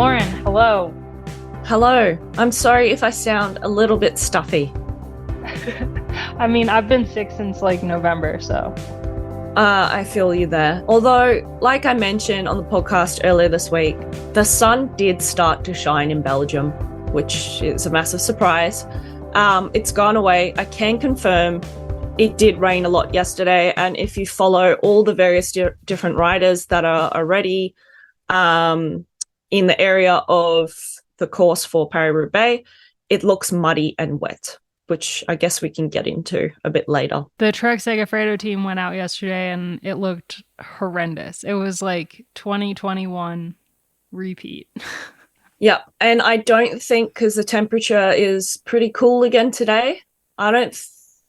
Lauren, hello. Hello. I'm sorry if I sound a little bit stuffy. I mean, I've been sick since like November, so. I feel you there. Although, like I mentioned on the podcast earlier this week, the sun did start to shine in Belgium, which is a massive surprise. It's gone away. I can confirm it did rain a lot yesterday. And if you follow all the various different riders that are already in the area of the course for Paris-Roubaix, it looks muddy and wet, which I guess we can get into a bit later. The Trek Segafredo team went out yesterday and it looked horrendous. It was like 2021 repeat. Yeah, and I don't think, because the temperature is pretty cool again today, I don't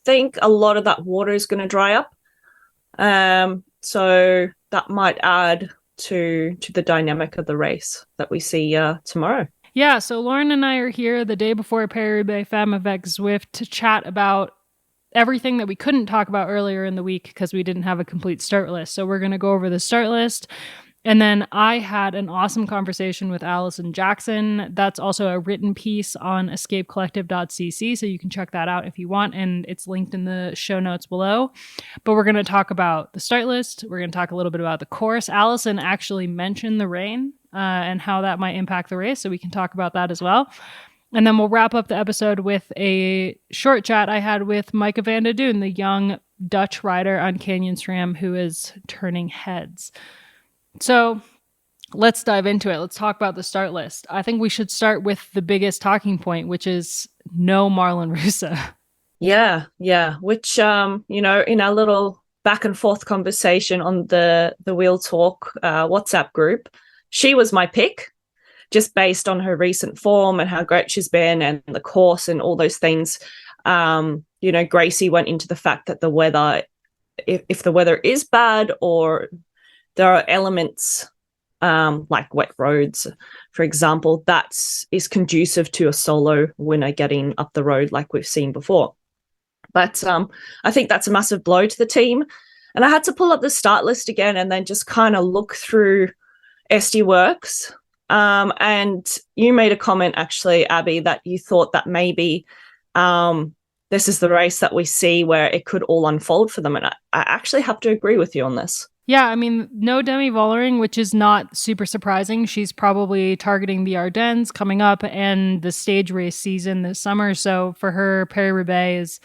think a lot of that water is going to dry up. So that might add to the dynamic of the race that we see tomorrow. Yeah, so Lauren and I are here the day before Paris-Roubaix Femmes avec Zwift to chat about everything that we couldn't talk about earlier in the week because we didn't have a complete start list. So we're going to go over the start list. And then I had an awesome conversation with Allison Jackson. That's also a written piece on escapecollective.cc, so you can check that out if you want, and it's linked in the show notes below. But we're going to talk about the start list. We're going to talk a little bit about the course. Allison actually mentioned the rain and how that might impact the race, so we can talk about that as well. And then we'll wrap up the episode with a short chat I had with Micah van der Duyn, the young Dutch rider on Canyon SRAM who is turning heads. So let's dive into it. Let's talk about the start list. I think we should start with the biggest talking point, which is no Marlen Russe. Yeah. Which, in our little back and forth conversation on the Wheel Talk WhatsApp group, she was my pick, just based on her recent form and how great she's been and the course and all those things. Gracie went into the fact that the weather, if the weather is bad or there are elements like wet roads, for example, that is conducive to a solo winner getting up the road like we've seen before. But I think that's a massive blow to the team. And I had to pull up the start list again and then just kind of look through SD Worx. And you made a comment, actually, Abby, that you thought that maybe this is the race that we see where it could all unfold for them. And I actually have to agree with you on this. Yeah, I mean, no Demi Vollering, which is not super surprising. She's probably targeting the Ardennes coming up and the stage race season this summer. So for her, Paris-Roubaix is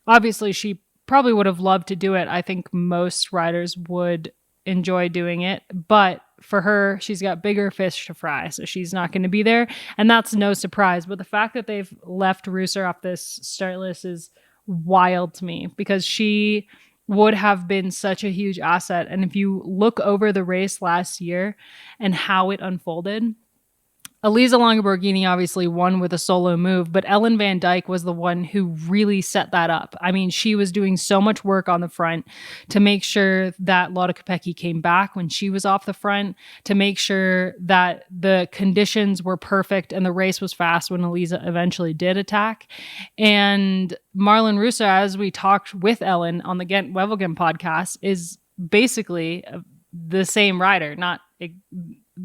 obviously, she probably would have loved to do it. I think most riders would enjoy doing it. But for her, she's got bigger fish to fry. So she's not going to be there. And that's no surprise. But the fact that they've left Russe off this start list is wild to me because she would have been such a huge asset. And if you look over the race last year and how it unfolded, Elisa Longoborghini obviously won with a solo move, but Ellen Van Dijk was the one who really set that up. I mean, she was doing so much work on the front to make sure that Lotte Kopecky came back when she was off the front, to make sure that the conditions were perfect and the race was fast when Elisa eventually did attack. And Marlen Russe, as we talked with Ellen on the Ghent Wevelgem podcast, is basically the same rider, not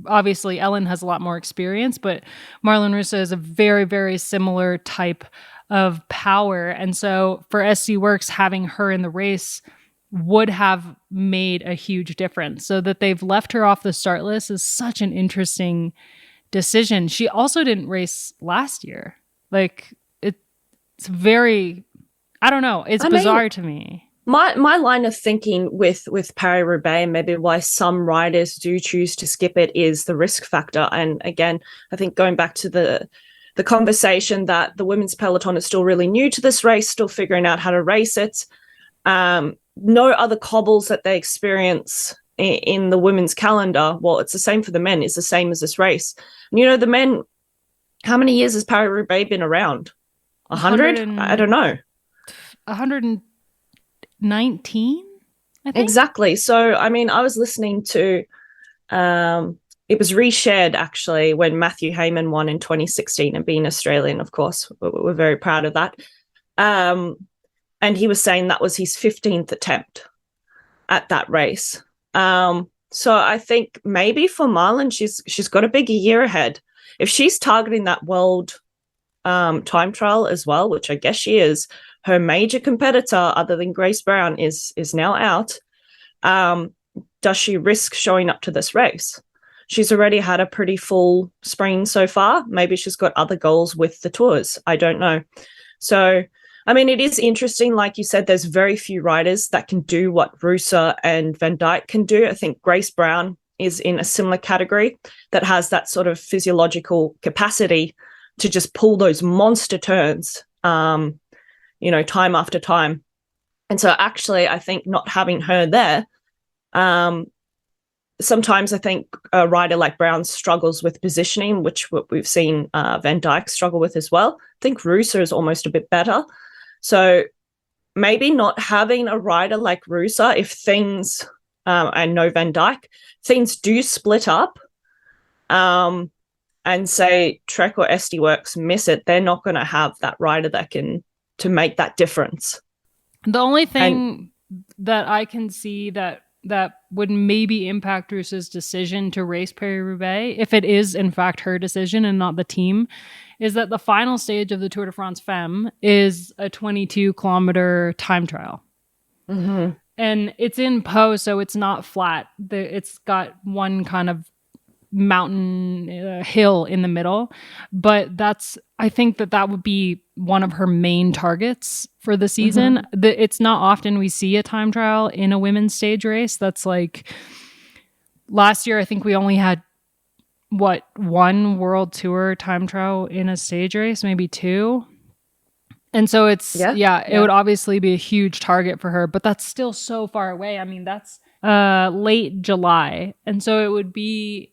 obviously Ellen has a lot more experience, but Marlen Russe is a very, very similar type of power. And so for SD Worx, having her in the race would have made a huge difference. So that they've left her off the start list is such an interesting decision. She also didn't race last year. Like, it's very, I don't know. It's bizarre to me. My line of thinking with Paris-Roubaix, and maybe why some riders do choose to skip it, is the risk factor. And again, I think going back to the conversation that the women's peloton is still really new to this race, still figuring out how to race it. No other cobbles that they experience in the women's calendar. Well, it's the same for the men. It's the same as this race. And, the men, how many years has Paris-Roubaix been around? 100? I don't know. 119, I think. Exactly. So, I mean, I was listening to, it was reshared actually when Matthew Hayman won in 2016, and being Australian, of course, we're very proud of that. And he was saying that was his 15th attempt at that race. So I think maybe for Marlon, she's got a bigger year ahead. If she's targeting that world time trial as well, which I guess she is, her major competitor other than Grace Brown is now out. Does she risk showing up to this race? She's already had a pretty full spring so far. Maybe she's got other goals with the tours. I don't know. So, I mean, it is interesting. Like you said, there's very few riders that can do what Rusa and Van Dijk can do. I think Grace Brown is in a similar category that has that sort of physiological capacity to just pull those monster turns, time after time. And so actually, I think not having her there, sometimes I think a rider like Brown struggles with positioning, which we've seen Van Dijk struggle with as well. I think Rusa is almost a bit better. So maybe not having a rider like Rusa, if things, and no Van Dijk, things do split up, and say Trek or SD Worx miss it, they're not going to have that rider that can to make that difference. The only thing that I can see that would maybe impact Rusa's decision to race Paris-Roubaix, if it is in fact her decision and not the team, is that the final stage of the Tour de France Femmes is a 22-kilometer time trial. Mm-hmm. And it's in Pau, so it's not flat. It's got one kind of mountain hill in the middle, but I think that would be one of her main targets for the season. Mm-hmm. It's not often we see a time trial in a women's stage race. That's like last year, I think we only had one World Tour time trial in a stage race, maybe two. And so it would obviously be a huge target for her, but that's still so far away. I mean, that's late July. And so it would be,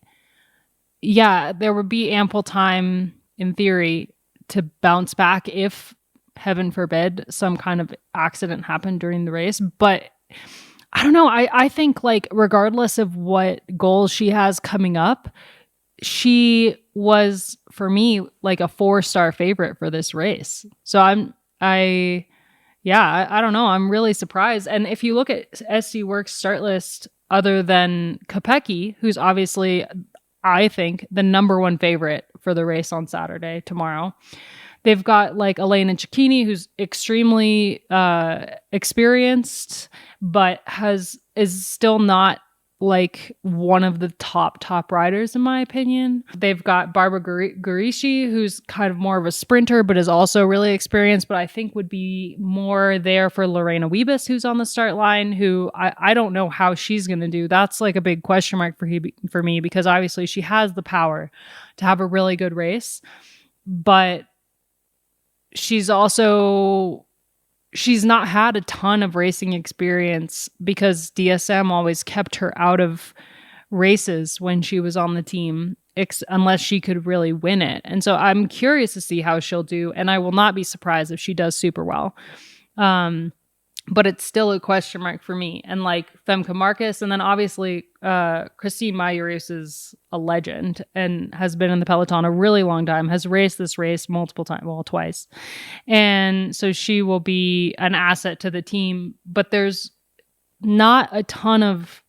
there would be ample time in theory to bounce back if, heaven forbid, some kind of accident happened during the race. But I don't know. I think, like, regardless of what goals she has coming up, she was, for me, like a 4-star favorite for this race. So I don't know. I'm really surprised. And if you look at SD Worx start list, other than Kopecky, who's obviously, I think, the number one favorite for the race on Saturday, tomorrow, they've got like Elena Cecchini, who's extremely experienced, but is still not like one of the top riders, in my opinion. They've got Barbara Garici, who's kind of more of a sprinter, but is also really experienced, but I think would be more there for Lorena Wiebes, who's on the start line, who I don't know how she's going to do. That's like a big question mark for me, because obviously she has the power to have a really good race, but she's not had a ton of racing experience because DSM always kept her out of races when she was on the team, unless she could really win it. And so I'm curious to see how she'll do, and I will not be surprised if she does super well. But it's still a question mark for me. And like Femke Marcus, and then obviously Christine Majerus is a legend and has been in the peloton a really long time, has raced this race multiple times, well, twice. And so she will be an asset to the team, but there's not a ton of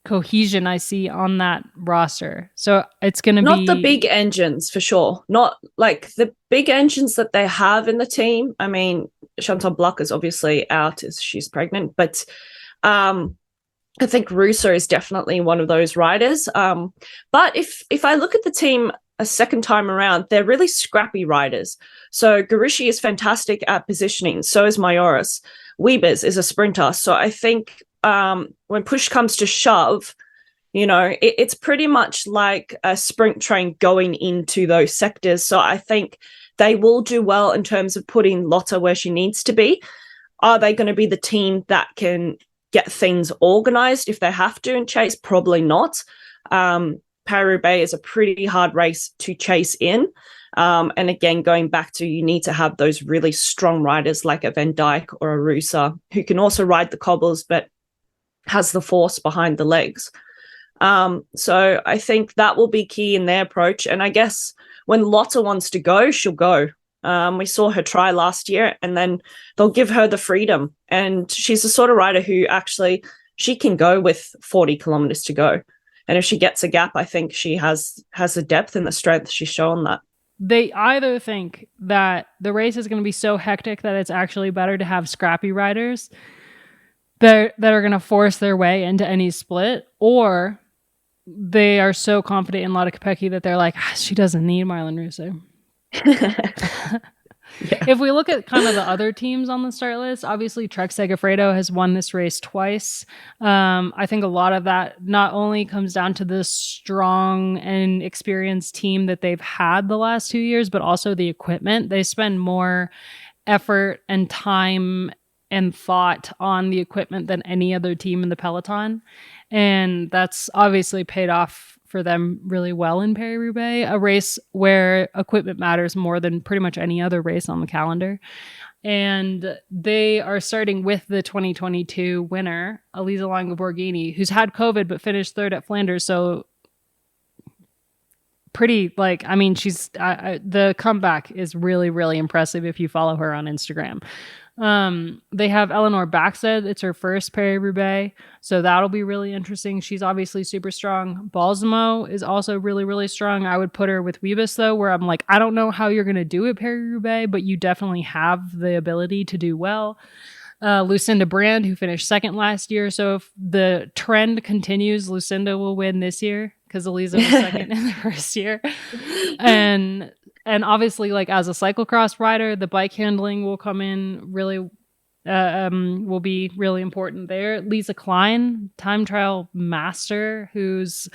cohesion I see on that roster. So it's going to be... Not the big engines, for sure. Not like the big engines that they have in the team. I mean, Chantal Bloch is obviously out as she's pregnant, but I think Rusa is definitely one of those riders. But if I look at the team a second time around, they're really scrappy riders. So Garici is fantastic at positioning. So is Majoris. Wiebes is a sprinter. So I think when push comes to shove, it's pretty much like a sprint train going into those sectors. So I think they will do well in terms of putting Lotte where she needs to be. Are they going to be the team that can get things organized if they have to and chase? Probably not. Paris-Roubaix is a pretty hard race to chase in. And again, going back to, you need to have those really strong riders like a Van Dijk or a Rusa who can also ride the cobbles but has the force behind the legs. So I think that will be key in their approach. And I guess when Lotte wants to go, she'll go. We saw her try last year, and then they'll give her the freedom. And she's the sort of rider who actually she can go with 40 kilometers to go. And if she gets a gap, I think she has the depth and the strength. She's shown that. They either think that the race is going to be so hectic that it's actually better to have scrappy riders that are going to force their way into any split, or they are so confident in Lotte Kopecky that they're like, she doesn't need Marlon Russo. Yeah. If we look at kind of the other teams on the start list, obviously Trek Segafredo has won this race twice. I think a lot of that not only comes down to the strong and experienced team that they've had the last 2 years, but also the equipment. They spend more effort and time and thought on the equipment than any other team in the peloton. And that's obviously paid off for them really well in Paris-Roubaix, a race where equipment matters more than pretty much any other race on the calendar. And they are starting with the 2022 winner, Elisa Longo-Borghini, who's had COVID but finished third at Flanders. So pretty, like, I mean, she's the comeback is really, really impressive if you follow her on Instagram. They have Eleanor Backstead. It's her first Paris-Roubaix, so that'll be really interesting. She's obviously super strong. Balsamo is also really, really strong. I would put her with Wiebes, though, where I'm like, I don't know how you're going to do it Paris-Roubaix, but you definitely have the ability to do well. Lucinda Brand, who finished second last year. So if the trend continues, Lucinda will win this year because Elisa was second in the first year. And obviously, like, as a cyclocross rider, the bike handling will come in really, will be really important there. Lisa Klein, time trial master, who's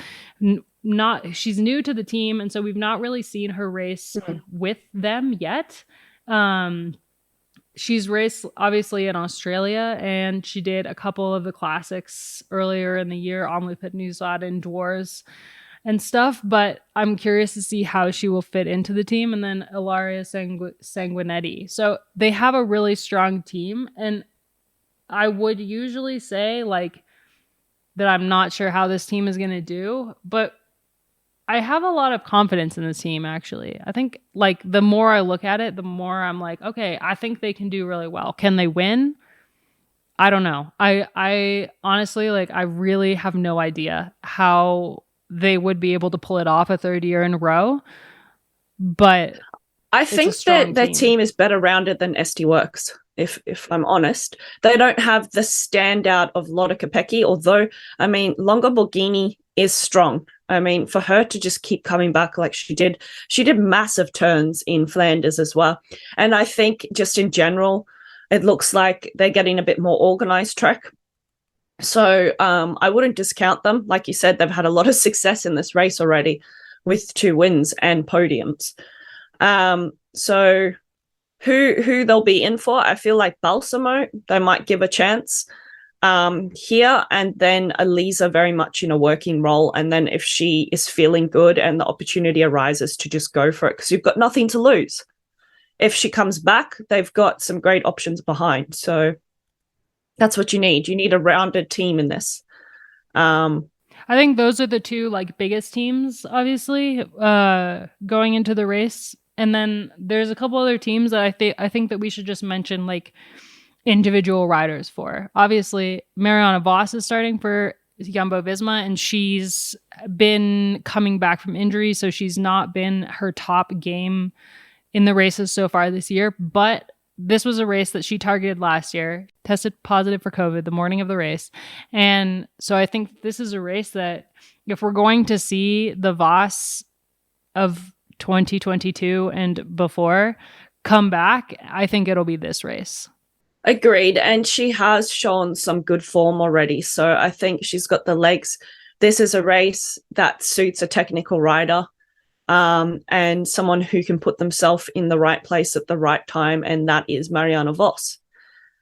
she's new to the team. And so we've not really seen her race with them yet. She's raced obviously in Australia, and she did a couple of the classics earlier in the year, Omloop Newsad and Dwars and stuff, but I'm curious to see how she will fit into the team. And then Ilaria Sanguinetti. So they have a really strong team, and I would usually say like that I'm not sure how this team is going to do, but I have a lot of confidence in this team, actually. I think like the more I look at it, the more I'm like, okay, I think they can do really well. Can they win? I don't know. I honestly, like, I really have no idea how they would be able to pull it off a third year in a row. But I think that their team is better rounded than SD Worx, if I'm honest. They don't have the standout of Lotte Kopecky, although, I mean, Longo-Borghini is strong. I mean, for her to just keep coming back like she did massive turns in Flanders as well. And I think just in general, it looks like they're getting a bit more organized Trek. So I wouldn't discount them. Like you said, they've had a lot of success in this race already with 2 wins and podiums. So who they'll be in for, I feel like Balsamo, they might give a chance here, and then Elisa very much in a working role. And then if she is feeling good and the opportunity arises, to just go for it, because you've got nothing to lose. If she comes back, they've got some great options behind. So that's what you need. You need a rounded team in this. I think those are the 2 like biggest teams, obviously, going into the race. And then there's a couple other teams that I think that we should just mention, like, individual riders for. Obviously, Marianne Vos is starting for Jumbo-Visma, and she's been coming back from injury, so she's not been her top game in the races so far this year. But this was a race that she targeted last year, tested positive for COVID the morning of the race. And so I think this is a race that if we're going to see the Vos of 2022 and before come back, I think it'll be this race. Agreed. And she has shown some good form already. So I think she's got the legs. This is a race that suits a technical rider. And someone who can put themselves in the right place at the right time, and that is Marianne Vos.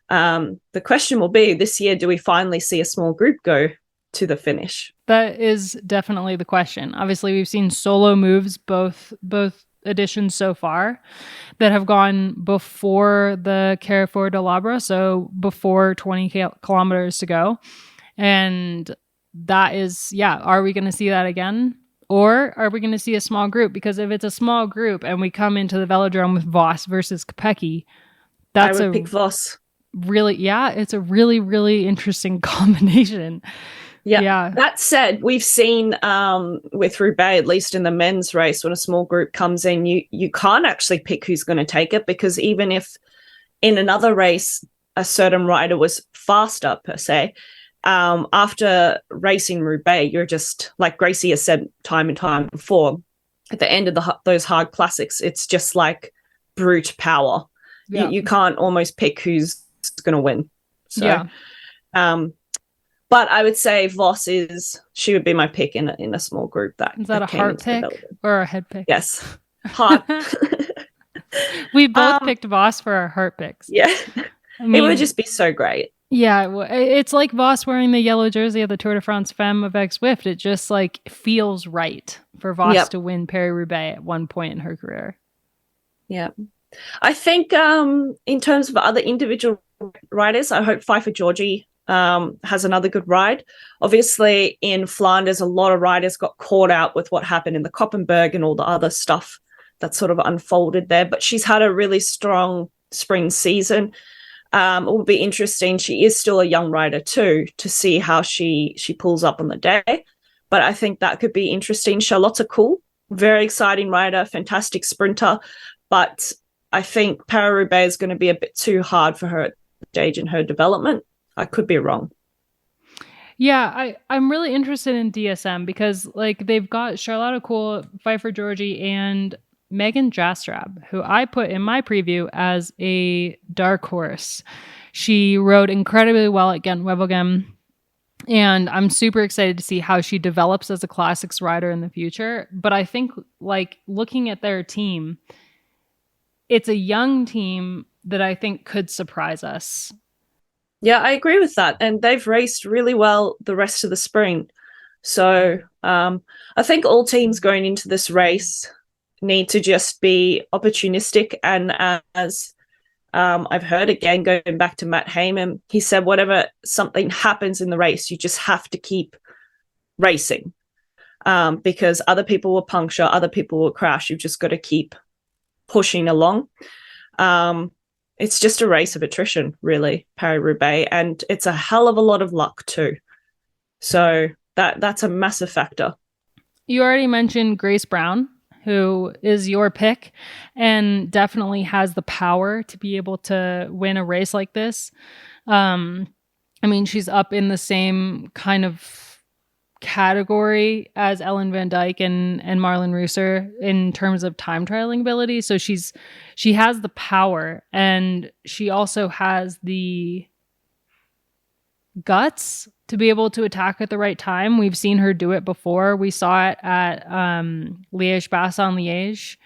The question will be this year, do we finally see a small group go to the finish? That is definitely the question. Obviously, we've seen solo moves both editions so far that have gone before the Carrefour de l'Abre, so before 20 kilometers to go. And that is, are we going to see that again? Or are we going to see a small group? Because if it's a small group and we come into the velodrome with Vos versus Kopecky, I would pick Vos. really, yeah, it's a really, really interesting combination. Yeah. Yeah. That said, we've seen with Roubaix, at least in the men's race, when a small group comes in, you can't actually pick who's going to take it, because even if in another race a certain rider was faster per se, after racing Roubaix, you're just, like Gracie has said time and time before, at the end of those hard classics, it's just like brute power. Yeah. You can't almost pick who's going to win. So, yeah. But I would say she would be my pick in a small group Is that a came heart into the pick Belgium. or a head pick? Yes, heart. We both picked Voss for our heart picks. Yeah, I mean, it would just be so great. Yeah, it's like Voss wearing the yellow jersey of the Tour de France Femmes of X Swift. It just like feels right for Voss to win Paris-Roubaix at one point in her career. Yeah, I think in terms of other individual riders, I hope Pfeiffer Georgie has another good ride. Obviously, in Flanders, a lot of riders got caught out with what happened in the Koppenberg and all the other stuff that sort of unfolded there. But she's had a really strong spring season. It will be interesting. She is still a young rider too, to see how she pulls up on the day. But I think that could be interesting. Charlotte Kool, very exciting rider, fantastic sprinter. But I think Paris-Roubaix is going to be a bit too hard for her at the stage in her development. I could be wrong. Yeah, I'm really interested in DSM because like they've got Charlotte Kool, Pfeiffer Georgie, and Megan Jastrab, who I put in my preview as a dark horse. She rode incredibly well at Gent-Wevelgem, and I'm super excited to see how she develops as a classics rider in the future. But I think, like, looking at their team, it's a young team that I think could surprise us. Yeah, I agree with that. And they've raced really well the rest of the spring. So I think all teams going into this race need to just be opportunistic. And as I've heard, again, going back to Matt Heyman, he said, whatever something happens in the race, you just have to keep racing because other people will puncture, other people will crash. You've just got to keep pushing along. It's just a race of attrition, really, Paris-Roubaix, and it's a hell of a lot of luck too. So that's a massive factor. You already mentioned Grace Brown, who is your pick and definitely has the power to be able to win a race like this. I mean, she's up in the same kind of category as Ellen Van Dijk and Marlon Reusser in terms of time trialing ability. So she has the power, and she also has the guts to be able to attack at the right time. We've seen her do it before. We saw it at Liège-Bastogne-Liège.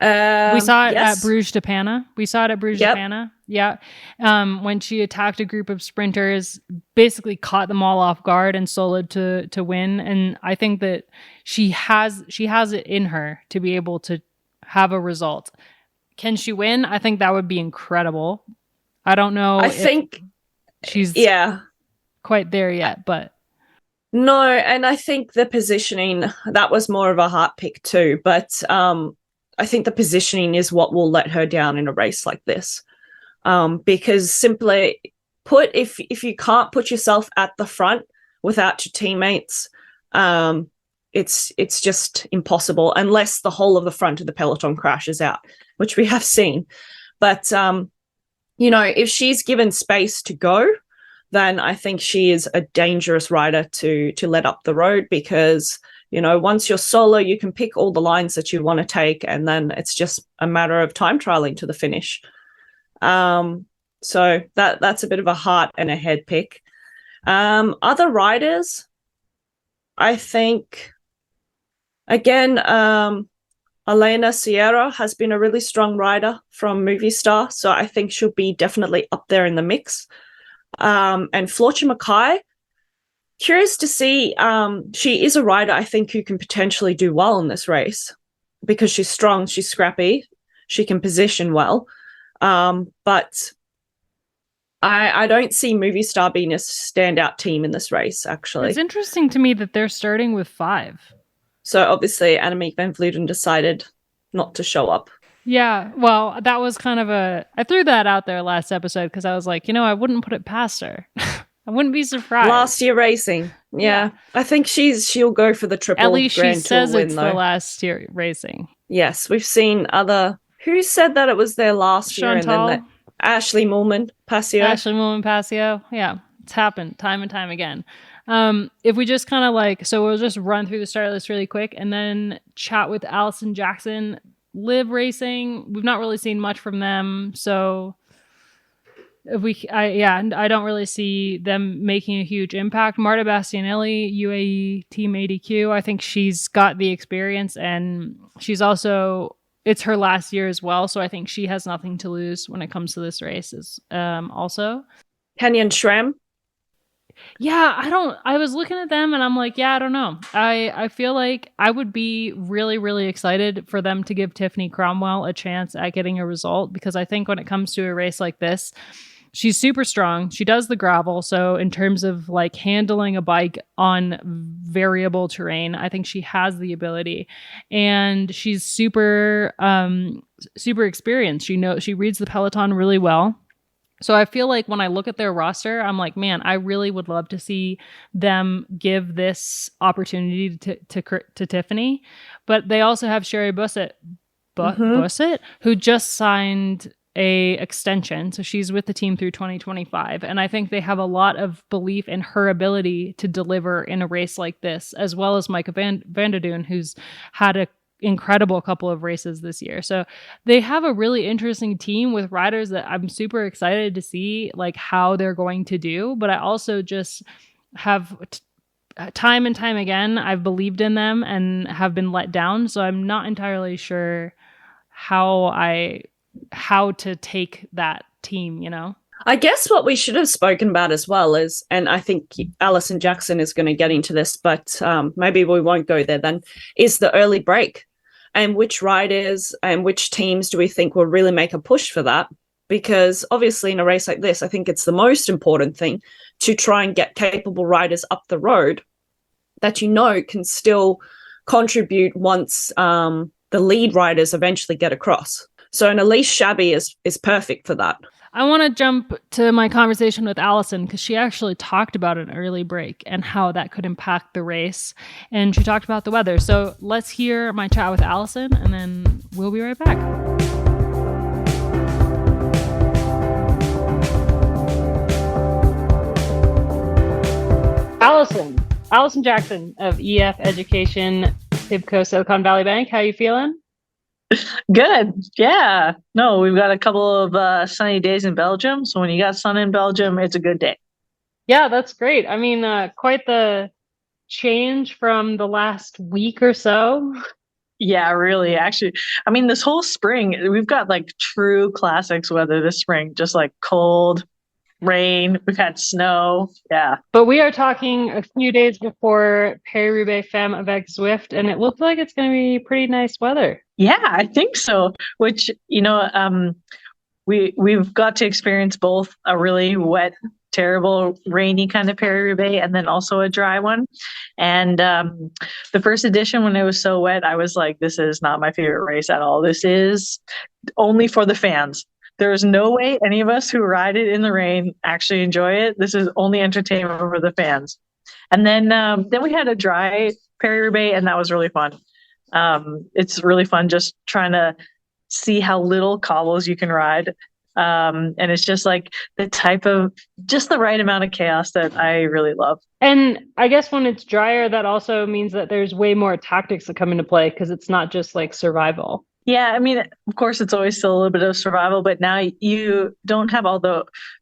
We saw it at Bruges de Panne. De Panne. Yeah. When she attacked a group of sprinters, basically caught them all off guard and soloed to win. And I think that she has it in her to be able to have a result. Can she win? I think that would be incredible. I don't know. I think she's quite there yet, but no. And I think the positioning, that was more of a heart pick too. But I think the positioning is what will let her down in a race like this. Because simply put, if you can't put yourself at the front without your teammates, it's just impossible unless the whole of the front of the peloton crashes out, which we have seen. But if she's given space to go, then I think she is a dangerous rider to let up the road, because once you're solo, you can pick all the lines that you want to take, and then it's just a matter of time trialing to the finish. So that's a bit of a heart and a head pick. Other riders, I think, again, Elena Sierra has been a really strong rider from Movistar, so I think she'll be definitely up there in the mix. And Floortje Mackaij, curious to see. She is a rider I think who can potentially do well in this race because she's strong, she's scrappy, she can position well. But I don't see Movistar being a standout team in this race, actually. It's interesting to me that they're starting with 5. So obviously Annemiek van Vleuten decided not to show up. Yeah, well, that was kind of I threw that out there last episode because I was like, I wouldn't put it past her. I wouldn't be Last surprised. year racing. Yeah. Yeah. I think she'll go for the At triple least she Grand Tour says win it's the though. last year racing. Yes, we've seen other who said that it was their last year and then that Chantal, Ashley Moolman, Passio. Ashley Mullen Passio. Yeah, it's happened time and time again. If we just kind of so we'll just run through the start list really quick and then chat with Allison Jackson. Live Racing, we've not really seen much from them. So I don't really see them making a huge impact. Marta Bastianelli, UAE Team ADQ, I think she's got the experience and she's also, it's her last year as well. So I think she has nothing to lose when it comes to this race also. Kenyon Schramm. Yeah, I was looking at them and I'm like, yeah, I don't know. I feel like I would be really, really excited for them to give Tiffany Cromwell a chance at getting a result because I think when it comes to a race like this, she's super strong. She does the gravel. So in terms of handling a bike on variable terrain, I think she has the ability and she's super, super experienced. She reads the peloton really well. So I feel like when I look at their roster, I'm like, man, I really would love to see them give this opportunity to Tiffany. But they also have Sherry Bussett, who just signed a extension. So she's with the team through 2025. And I think they have a lot of belief in her ability to deliver in a race like this, as well as Micah Van der Duyn, who's had a incredible couple of races this year. So they have a really interesting team with riders that I'm super excited to see how they're going to do. But I also just have time and time again, I've believed in them and have been let down. So I'm not entirely sure how to take that team, I guess what we should have spoken about as well is, and I think Alison Jackson is going to get into this, but maybe we won't go there then, is the early break. And which riders and which teams do we think will really make a push for that? Because obviously in a race like this, I think it's the most important thing to try and get capable riders up the road that can still contribute once the lead riders eventually get across. So an Elise Shabby is perfect for that. I want to jump to my conversation with Allison because she actually talked about an early break and how that could impact the race. And she talked about the weather. So let's hear my chat with Allison and then we'll be right back. Allison Jackson of EF Education, Tibco, Silicon Valley Bank. How you feeling? Good. Yeah. No, we've got a couple of sunny days in Belgium. So when you got sun in Belgium, it's a good day. Yeah, that's great. I mean, quite the change from the last week or so. Yeah, really. Actually, I mean, this whole spring, we've got true classics weather this spring, just cold, rain. We've had snow. Yeah. But we are talking a few days before Paris-Roubaix Femmes avec Zwift, and it looks like it's going to be pretty nice weather. Yeah, I think so. Which, we've got to experience both a really wet, terrible, rainy kind of Paris-Roubaix and then also a dry one. And the first edition, when it was so wet, I was like, this is not my favorite race at all. This is only for the fans. There's no way any of us who ride it in the rain actually enjoy it. This is only entertainment for the fans. And then we had a dry Paris-Roubaix, and that was really fun. It's really fun just trying to see how little cobbles you can ride. And it's just the type of just the right amount of chaos that I really love. And I guess when it's drier, that also means that there's way more tactics that come into play because it's not just survival. Yeah, I mean, of course, it's always still a little bit of survival, but now you don't have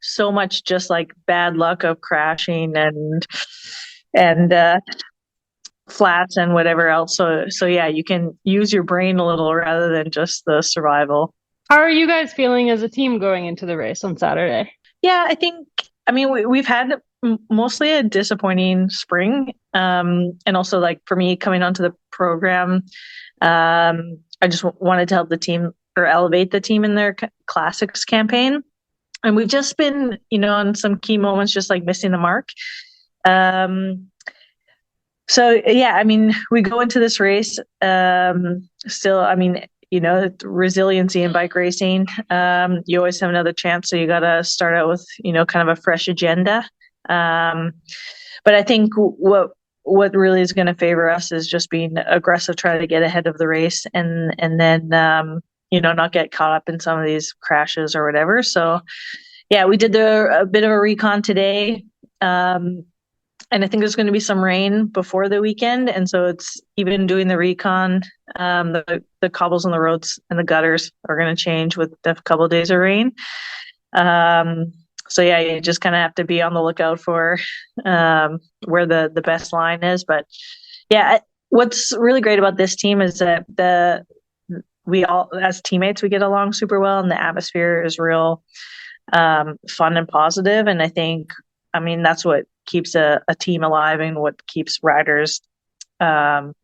so much just bad luck of crashing and flats and whatever else. So yeah, you can use your brain a little rather than just the survival. How are you guys feeling as a team going into the race on Saturday? Yeah, I mean, we've had mostly a disappointing spring. And also for me coming onto the program, I just wanted to help the team or elevate the team in their classics campaign. And we've just been, on some key moments, just missing the mark. So yeah, I mean, we go into this race, still, I mean, resiliency in bike racing. You always have another chance, so you got to start out with kind of a fresh agenda. But I think what really is going to favor us is just being aggressive, try to get ahead of the race, and then not get caught up in some of these crashes or whatever. So yeah, we did a bit of a recon today. And I think there's going to be some rain before the weekend. And so it's even doing the recon, the cobbles on the roads and the gutters are going to change with a couple of days of rain. So yeah, you just kind of have to be on the lookout for where the best line is. But yeah, what's really great about this team is that we all, as teammates, we get along super well, and the atmosphere is real fun and positive. And I mean, that's what keeps a team alive and what keeps riders able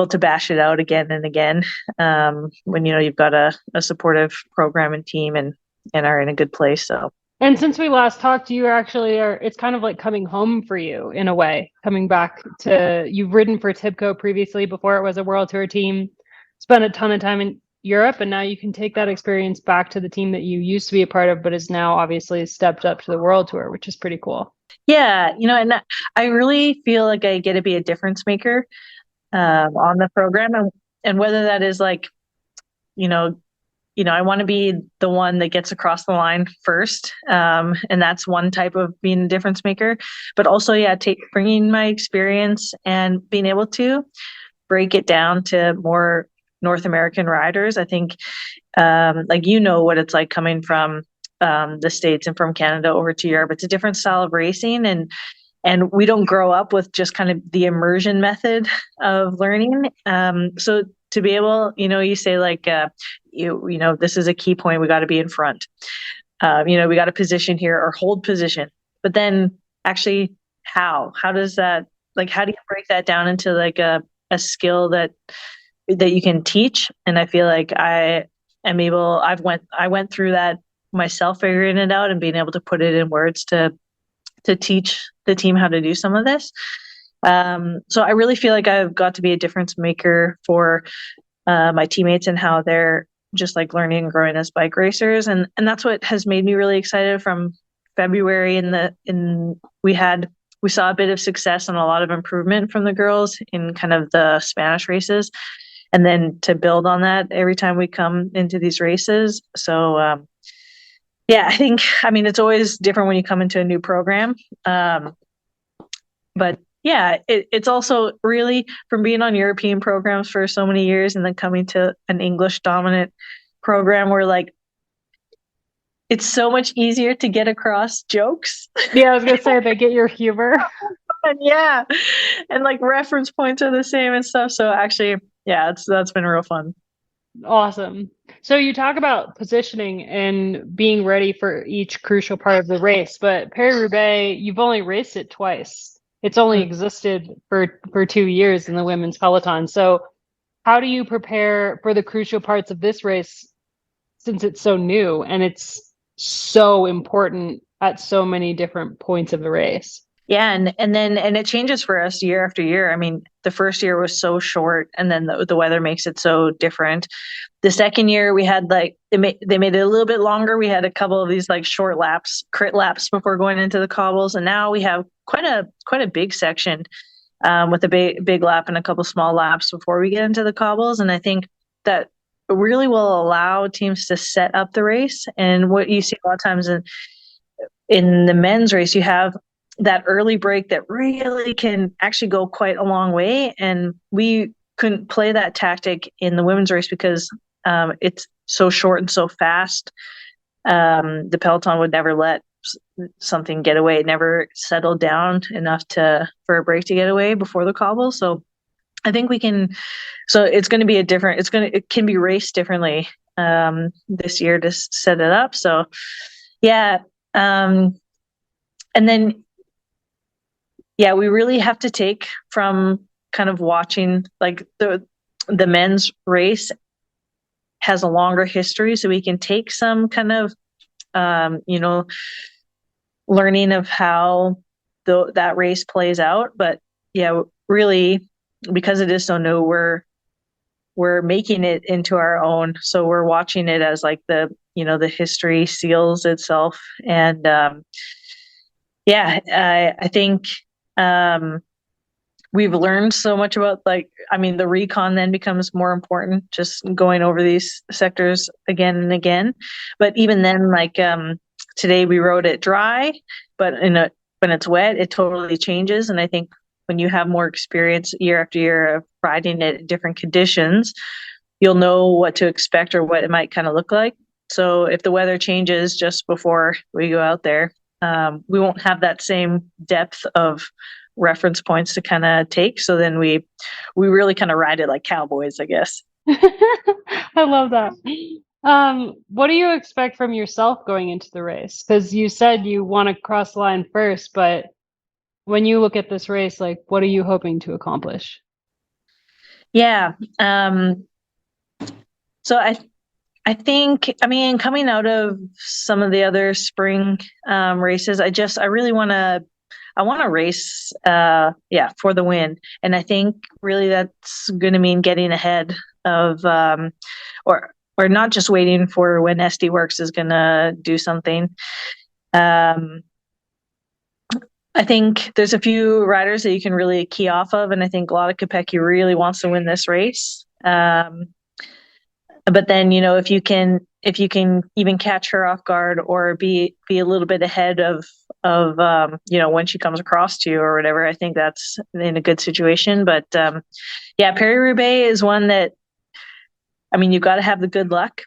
to bash it out again and again when you've got a supportive program and team and are in a good place. So, and since we last talked, you actually it's kind of like coming home for you in a way, coming back to, you've ridden for Tibco previously before it was a World Tour team, spent a ton of time in Europe, and now you can take that experience back to the team that you used to be a part of, but is now obviously stepped up to the World Tour, which is pretty cool. Yeah, and I really feel like I get to be a difference maker on the program, and whether that is like, I want to be the one that gets across the line first, and that's one type of being a difference maker. But also, bringing my experience and being able to break it down to more North American riders. I think, what it's like coming from the States and from Canada over to Europe. It's a different style of racing, and we don't grow up with just kind of the immersion method of learning. So to be able, you say like, this is a key point. We got to be in front. We got to position here or hold position. But then actually, how does that, like, how do you break that down into like a skill that you can teach? And I feel like I went through that myself, figuring it out and being able to put it in words to teach the team how to do some of this. So I really feel like I've got to be a difference maker for my teammates and how they're just like learning and growing as bike racers. And that's what has made me really excited from February. We saw a bit of success and a lot of improvement from the girls in kind of the Spanish races. And then to build on that every time we come into these races. So, I mean, it's always different when you come into a new program. But yeah, it's also really from being on European programs for so many years and then coming to an English dominant program where like, it's so much easier to get across jokes. Yeah, I was going to say, they get your humor. And like reference points are the same and stuff. So actually, that's been real fun. Awesome. So you talk about positioning and being ready for each crucial part of the race, but Paris-Roubaix, you've only raced it twice. It's only existed for 2 years in the women's peloton. So how do you prepare for the crucial parts of this race since it's so new and it's so important at so many different points of the race? Yeah, and it changes for us year after year. I mean, the first year was so short, and then the weather makes it so different. The second year we had like they made it a little bit longer. We had a couple of these like short laps, crit laps before going into the cobbles, and now we have quite a big section with a big lap and a couple small laps before we get into the cobbles. And I think that really will allow teams to set up the race. And what you see a lot of times in the men's race, you have that early break that really can actually go quite a long way. And we couldn't play that tactic in the women's race because it's so short and so fast. The peloton would never let something get away. It never settled down enough for a break to get away before the cobble. So I think we can, so it's going to be it can be raced differently this year to set it up. So yeah. And then, we really have to take from kind of watching like the men's race has a longer history. So we can take some kind of, learning of how that race plays out. But yeah, really, because it is so new, we're we're making it into our own. So we're watching it as like the history seals itself. And I think we've learned so much about, like, I mean, the recon then becomes more important, just going over these sectors again and again. But even then, like, today we rode it dry, but when it's wet, it totally changes. And I think when you have more experience year after year of riding it in different conditions, you'll know what to expect or what it might kind of look like. So if the weather changes just before we go out there, we won't have that same depth of reference points to kind of take. So then we really kind of ride it like cowboys, I guess. I love that. What do you expect from yourself going into the race? Because you said you want to cross the line first, but when you look at this race, like, what are you hoping to accomplish? Yeah. So I think, I mean, coming out of some of the other spring races, I really want to race, for the win. And I think really that's going to mean getting ahead of, or not just waiting for when Worx is going to do something. I think there's a few riders that you can really key off of, and I think Lotte Kopecky really wants to win this race. But then, if you can even catch her off guard or be a little bit ahead of when she comes across to you or whatever, I think that's in a good situation. But Paris-Roubaix is one that, I mean, you've got to have the good luck,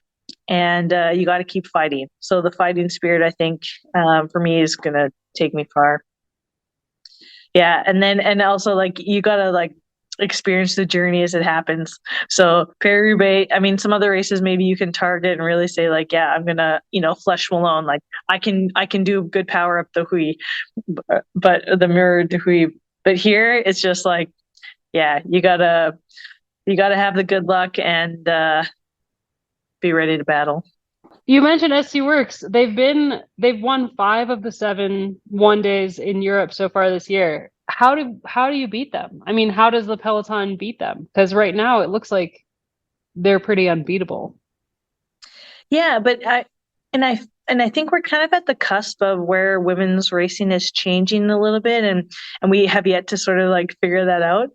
and you got to keep fighting. So the fighting spirit, I think, for me, is going to take me far. Yeah, and also, like, you got to, like, experience the journey as it happens. So Paris-Roubaix, I mean, some other races maybe you can target and really say, like, yeah, I'm gonna, Flèche Wallonne, like, I can do good power up the Huy, but the Mur de Huy. But here it's just like, yeah, you gotta have the good luck and be ready to battle. You mentioned Worx. They've won 5 of the 7 one-days in Europe so far this year. How do you beat them? I mean, how does the peloton beat them? Because right now it looks like they're pretty unbeatable. Yeah, but I think we're kind of at the cusp of where women's racing is changing a little bit, and we have yet to sort of, like, figure that out.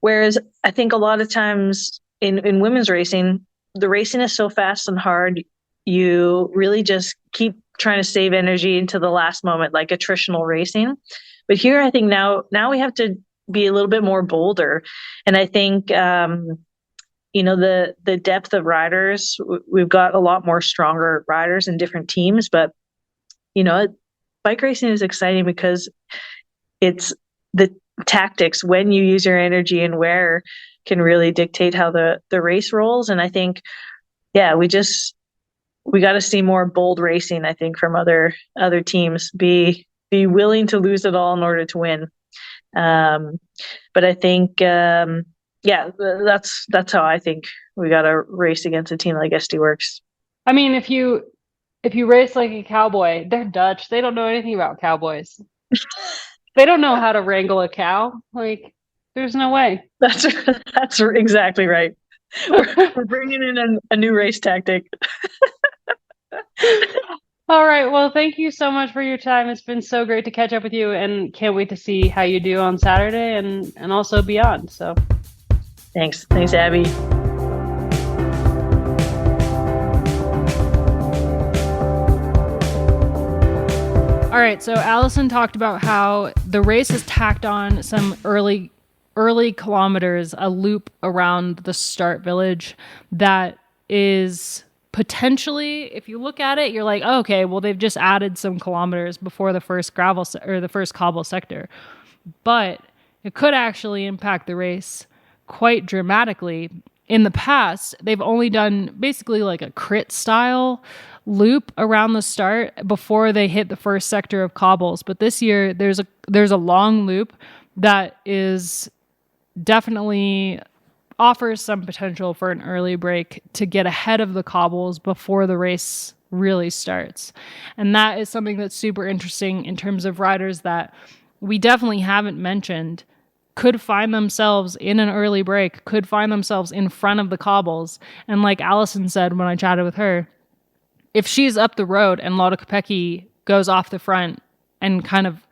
Whereas I think a lot of times in women's racing, the racing is so fast and hard, you really just keep trying to save energy into the last moment, like attritional racing. But here, I think now we have to be a little bit more bolder. And I think, the depth of riders, we've got a lot more stronger riders in different teams. But, bike racing is exciting because it's the tactics, when you use your energy and where, can really dictate how the race rolls. And I think, we got to see more bold racing, I think, from other teams. Be willing to lose it all in order to win. But I think, that's how I think we got to race against a team like Worx. I mean, if you race like a cowboy, they're Dutch. They don't know anything about cowboys. They don't know how to wrangle a cow. Like, there's no way. That's exactly right. We're bringing in a new race tactic. All right. Well, thank you so much for your time. It's been so great to catch up with you, and can't wait to see how you do on Saturday and also beyond. So thanks, Abby. All right. So Allison talked about how the race has tacked on some early kilometers, a loop around the start village that is potentially, if you look at it, you're like, oh, okay, well, they've just added some kilometers before the first the first cobble sector, but it could actually impact the race quite dramatically. In the past, they've only done basically like a crit style loop around the start before they hit the first sector of cobbles. But this year, there's a long loop that is definitely offers some potential for an early break to get ahead of the cobbles before the race really starts. And that is something that's super interesting in terms of riders that we definitely haven't mentioned could find themselves in an early break, could find themselves in front of the cobbles. And like Allison said when I chatted with her, if she's up the road and Lotte Kopecky goes off the front and kind of,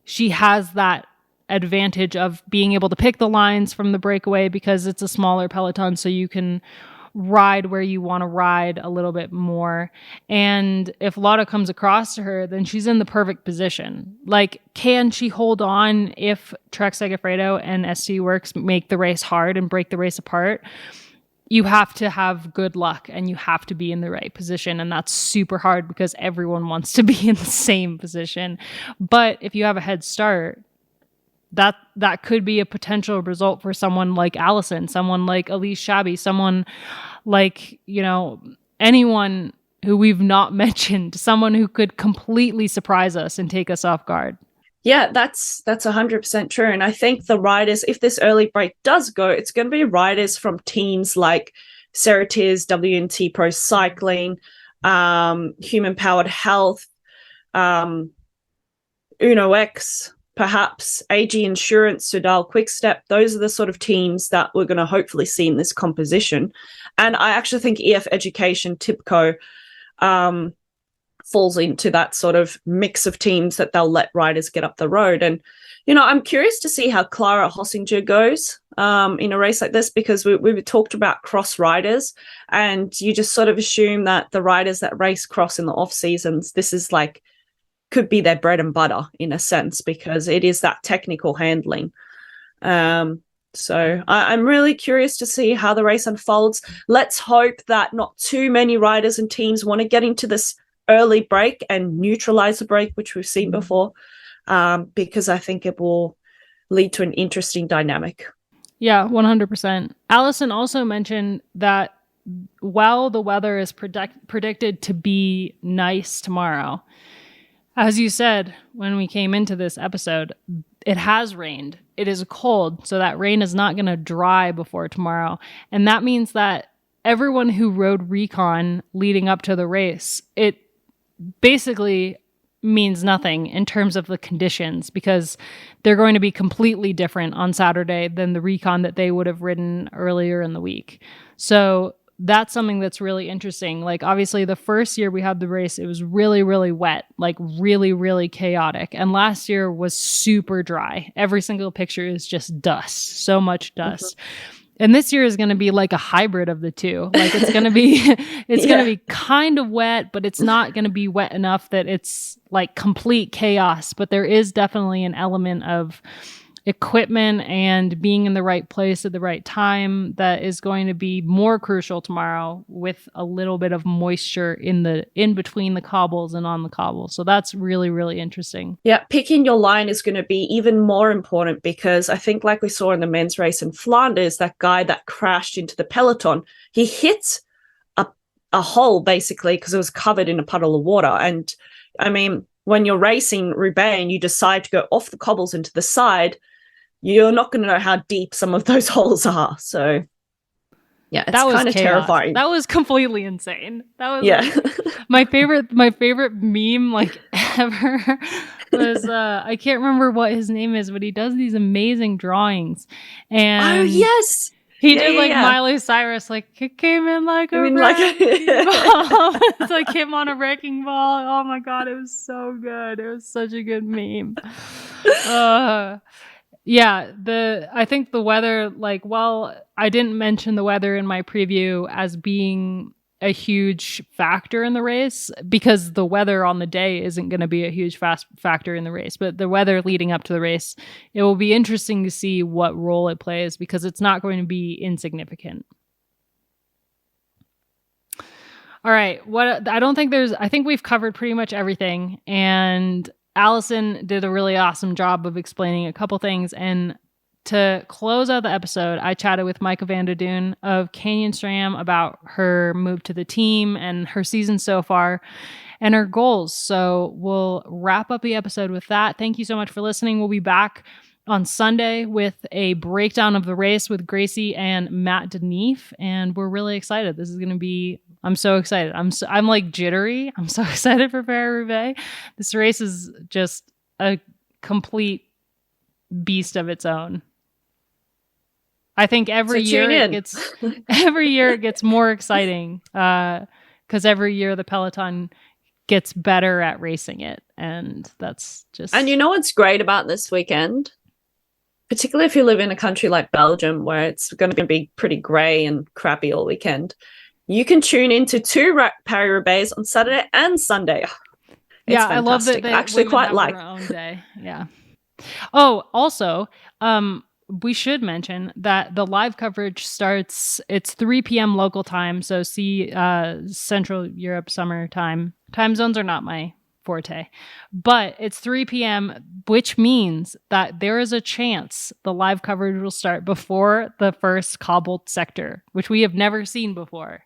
she has that advantage of being able to pick the lines from the breakaway because it's a smaller peloton, so you can ride where you want to ride a little bit more. And if Lotte comes across to her, then she's in the perfect position. Like, can she hold on if Trek Segafredo and SC Worx make the race hard and break the race apart? You have to have good luck and you have to be in the right position. And that's super hard because everyone wants to be in the same position. But if you have a head start, that could be a potential result for someone like Allison, someone like Elise Shabby, someone like, anyone who we've not mentioned, someone who could completely surprise us and take us off guard. Yeah, that's 100% true. And I think the riders, if this early break does go, it's going to be riders from teams like Ceratiz, W&T Pro Cycling, Human Powered Health, Uno X, perhaps AG Insurance, Sudal Quickstep. Those are the sort of teams that we're going to hopefully see in this composition. And I actually think EF Education, TIPCO, falls into that sort of mix of teams that they'll let riders get up the road. And, I'm curious to see how Clara Hossinger goes in a race like this, because we've talked about cross riders, and you just sort of assume that the riders that race cross in the off seasons, this is like, could be their bread and butter in a sense, because it is that technical handling. So I'm really curious to see how the race unfolds. Let's hope that not too many riders and teams want to get into this early break and neutralize the break, which we've seen before, because I think it will lead to an interesting dynamic. Yeah, 100%. Allison also mentioned that while the weather is predicted to be nice tomorrow, as you said when we came into this episode, it has rained. It is cold, so that rain is not going to dry before tomorrow. And that means that everyone who rode Recon leading up to the race, it basically means nothing in terms of the conditions, because they're going to be completely different on Saturday than the Recon that they would have ridden earlier in the week. So that's something that's really interesting. Like, obviously the first year we had the race, it was really, really wet, like really, really chaotic. And last year was super dry. Every single picture is just dust, so much dust. Mm-hmm. And this year is going to be like a hybrid of the two. Like, it's going to be, it's going to be kind of wet, but it's not going to be wet enough that it's like complete chaos. But there is definitely an element of equipment and being in the right place at the right time that is going to be more crucial tomorrow, with a little bit of moisture in between the cobbles and on the cobbles. So that's really, really interesting. Yeah, picking your line is going to be even more important, because I think, like we saw in the men's race in Flanders, that guy that crashed into the peloton, he hit a hole basically because it was covered in a puddle of water. And I mean, when you're racing Roubaix and you decide to go off the cobbles into the side, you're not going to know how deep some of those holes are. So, yeah, it's kind of terrifying. That was completely insane. That was like, my favorite meme like ever was I can't remember what his name is, but he does these amazing drawings. And oh yes, he did like Miley Cyrus, like it came in like a wrecking ball. It's like him on a wrecking ball. Oh my god, it was so good. It was such a good meme. Yeah, I think the weather, like, well, I didn't mention the weather in my preview as being a huge factor in the race, because the weather on the day isn't going to be a huge factor in the race, but the weather leading up to the race, it will be interesting to see what role it plays, because it's not going to be insignificant. All right, I think we've covered pretty much everything, and Allison did a really awesome job of explaining a couple things. And to close out the episode, I chatted with Micah van der Doen of Canyon SRAM about her move to the team and her season so far and her goals. So we'll wrap up the episode with that. Thank you so much for listening. We'll be back on Sunday with a breakdown of the race with Gracie and Matt Deneve, and we're really excited. This is going to be, I'm so excited. I'm like jittery. I'm so excited for Paris-Roubaix. This race is just a complete beast of its own. I think every So year tune in. every year it gets more exciting because every year the peloton gets better at racing it, and that's just. And you know what's great about this weekend? Particularly if you live in a country like Belgium, where it's going to be pretty grey and crappy all weekend, you can tune into 2 Paris-Roubaix on Saturday and Sunday. Yeah, I love that I actually quite like their own day. Yeah. Oh, also, we should mention that the live coverage starts. It's 3 p.m. local time, so see Central Europe summer time. Time zones are not my forte, but it's 3 p.m., which means that there is a chance the live coverage will start before the first cobbled sector, which we have never seen before.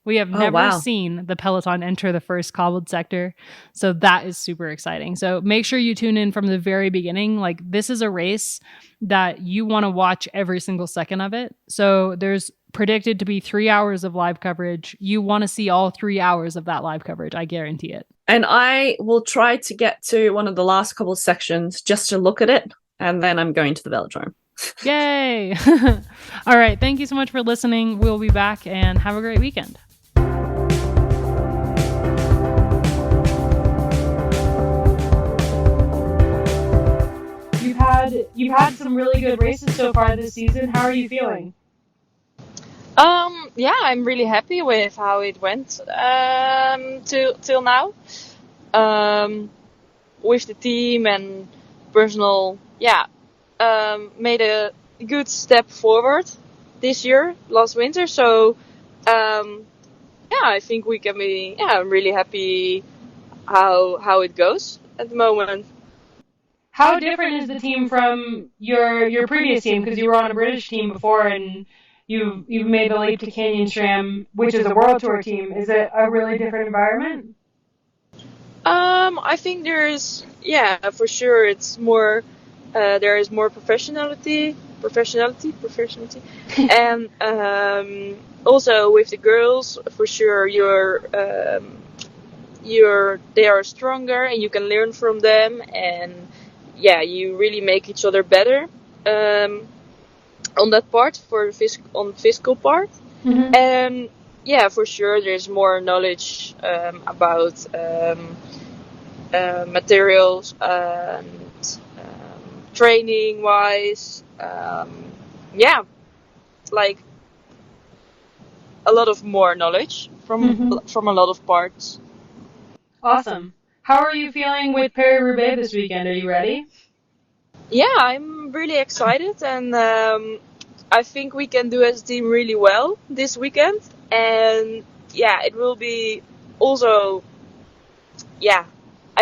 We have never seen the peloton enter the first cobbled sector. So that is super exciting. So make sure you tune in from the very beginning. Like, this is a race that you want to watch every single second of it. So there's predicted to be 3 hours of live coverage. You want to see all 3 hours of that live coverage. I guarantee it. And I will try to get to one of the last couple sections just to look at it. And then I'm going to the velodrome. Yay. All right. Thank you so much for listening. We'll be back, and have a great weekend. You've had some really good races so far this season. How are you feeling? Yeah, I'm really happy with how it went till now. With the team and personal, made a good step forward this year, last winter. So, I think we can be. Yeah, I'm really happy how it goes at the moment. How different is the team from your previous team? Because you were on a British team before, and you've made the leap to Canyon SRAM, which is a World Tour team. Is it a really different environment? I think for sure it's more. There is more professionality, and also with the girls, for sure, they are stronger, and you can learn from them, and you really make each other better on that part on the physical part. Mm-hmm. And for sure there's more knowledge about materials and training wise, like a lot of more knowledge from a lot of parts. Awesome. How are you feeling with Paris-Roubaix this weekend? Are you ready? Yeah, I'm really excited, and I think we can do as a team really well this weekend. And it will be also,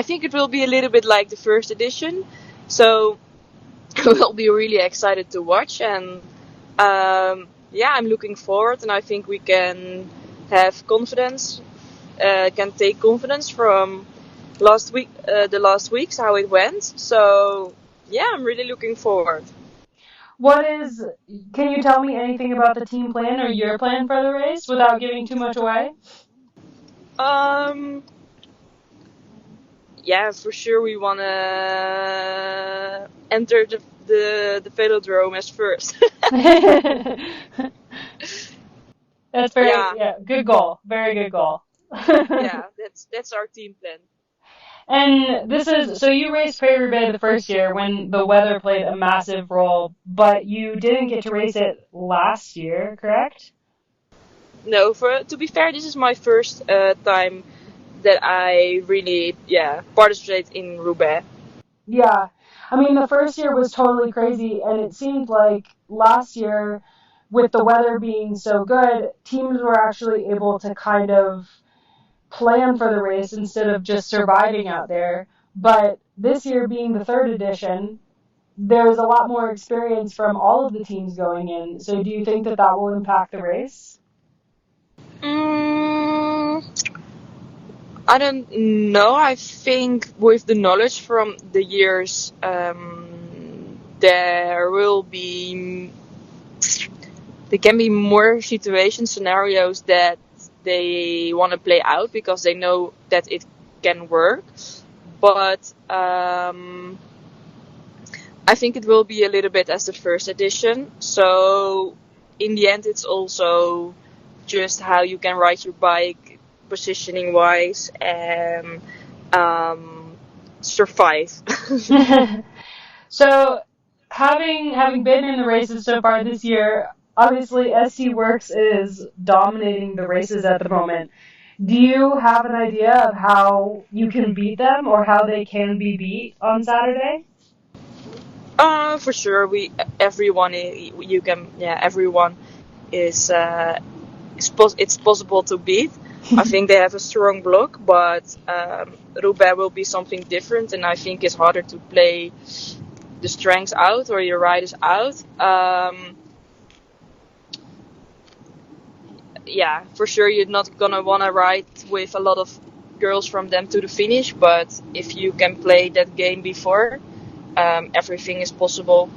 I think it will be a little bit like the first edition. So we'll be really excited to watch, and I'm looking forward, and I think we can have confidence, can take confidence from the last weeks, how it went. So I'm really looking forward. Can you tell me anything about the team plan or your plan for the race without giving too much away? For sure we want to enter the velodrome as first. That's good goal. Very good goal. That's our team plan. And so you raced Paris-Roubaix the first year when the weather played a massive role, but you didn't get to race it last year, correct? No, to be fair, this is my first time that I really participate in Roubaix. Yeah. I mean, the first year was totally crazy, and it seemed like last year, with the weather being so good, teams were actually able to kind of plan for the race instead of just surviving out there. But this year being the third edition, there's a lot more experience from all of the teams going in. So do you think that will impact the race? I don't know. I think with the knowledge from the years, there can be more scenarios that they want to play out because they know that it can work. But I think it will be a little bit as the first edition. So in the end, it's also just how you can ride your bike, positioning wise, and survive. So, having been in the races so far this year, obviously SC Worx is dominating the races at the moment. Do you have an idea of how you can beat them or how they can be beat on Saturday? For sure, everyone is it's possible to beat. I think they have a strong block, but Roubaix will be something different, and I think it's harder to play the strengths out or your riders out. Yeah, for sure you're not gonna wanna ride with a lot of girls from them to the finish, but if you can play that game before, everything is possible.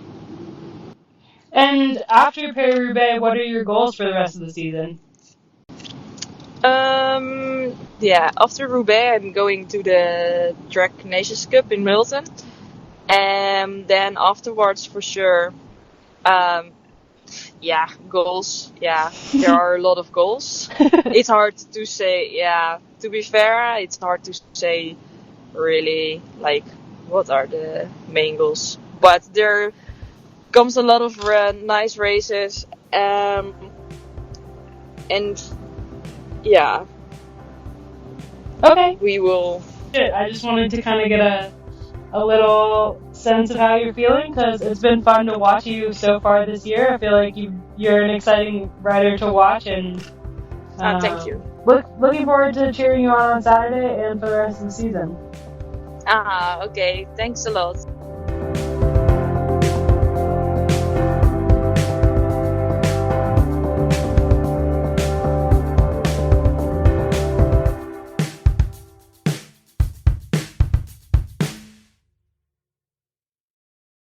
And after Paris-Roubaix, what are your goals for the rest of the season? Yeah, after Roubaix, I'm going to the Track Nations Cup in Milton, and then afterwards, for sure, yeah, goals. Yeah, there are a lot of goals. It's hard to say. Yeah, to be fair, it's hard to say really like what are the main goals. But there comes a lot of nice races, and yeah. Okay. We will. I just wanted to kind of get a little sense of how you're feeling, because it's been fun to watch you so far this year. I feel like you're an exciting rider to watch, and Thank you. Looking forward to cheering you on Saturday and for the rest of the season. Okay, thanks a lot.